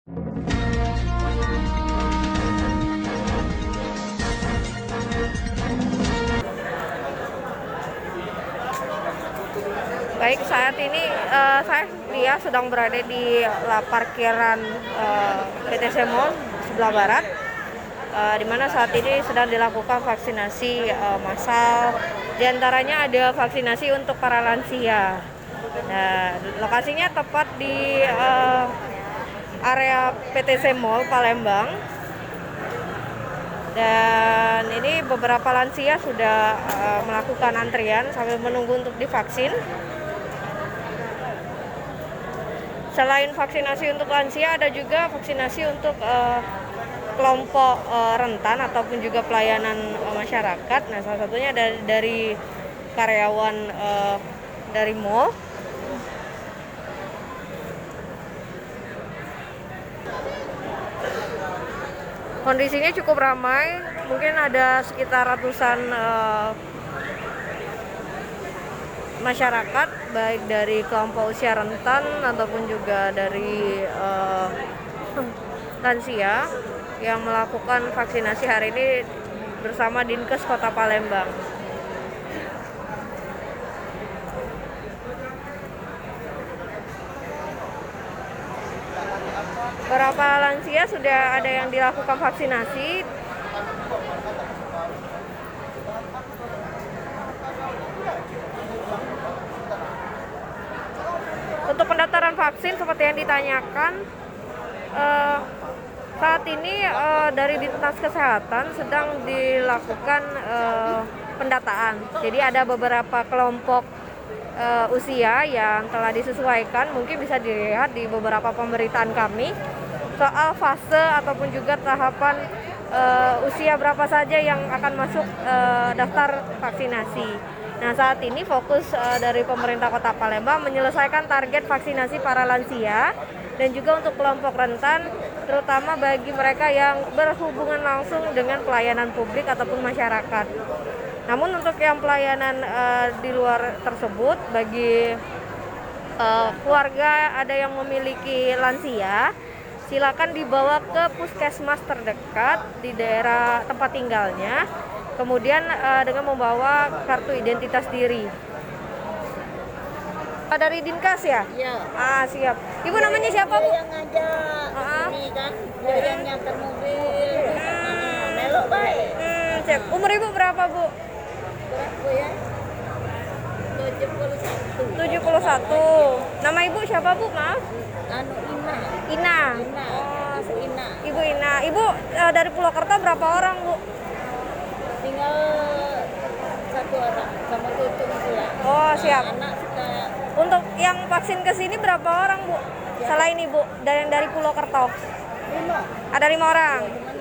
Baik, saat ini saya sedang berada di parkiran PTC Mall sebelah barat, di mana saat ini sedang dilakukan vaksinasi massal. Di antaranya ada vaksinasi untuk para lansia. Nah, lokasinya tepat di area PTC Mall Palembang. Dan ini beberapa lansia sudah melakukan antrian sambil menunggu untuk divaksin. Selain vaksinasi untuk lansia, ada juga vaksinasi untuk kelompok rentan ataupun juga pelayanan masyarakat. Nah, salah satunya dari karyawan dari mall. Kondisinya cukup ramai, mungkin ada sekitar ratusan masyarakat, baik dari kelompok usia rentan ataupun juga dari lansia yang melakukan vaksinasi hari ini bersama Dinkes Kota Palembang. Beberapa lansia sudah ada yang dilakukan vaksinasi. Untuk pendaftaran vaksin seperti yang ditanyakan, saat ini dari Dinas Kesehatan sedang dilakukan pendataan. Jadi ada beberapa kelompok usia yang telah disesuaikan, mungkin bisa dilihat di beberapa pemberitaan kami soal fase ataupun juga tahapan usia berapa saja yang akan masuk daftar vaksinasi. Nah, saat ini fokus dari pemerintah Kota Palembang menyelesaikan target vaksinasi para lansia dan juga untuk kelompok rentan, terutama bagi mereka yang berhubungan langsung dengan pelayanan publik ataupun masyarakat. Namun untuk yang pelayanan di luar tersebut, bagi keluarga ada yang memiliki lansia, silakan dibawa ke puskesmas terdekat di daerah tempat tinggalnya, kemudian dengan membawa kartu identitas diri. Dari Dinkes ya? Iya. Siap. Ibu namanya siapa, Bu? Yang ngajak ini kan, yang nyantar mobil. Melok baik. Siap. Umur Ibu berapa, Bu? Berapa ya? 71. 71. Nama Ibu siapa, Bu? Maaf. Ina. Ina. Ina. Ibu Ina. Ibu dari Purwokerto berapa orang, Bu? Tinggal satu orang sama tutung pula. Oh, siap. Anak suka. Untuk yang vaksin ke sini berapa orang, Bu? Ya. Selain Ibu, dari Purwokerto? 5. Ada 5 orang. Cuman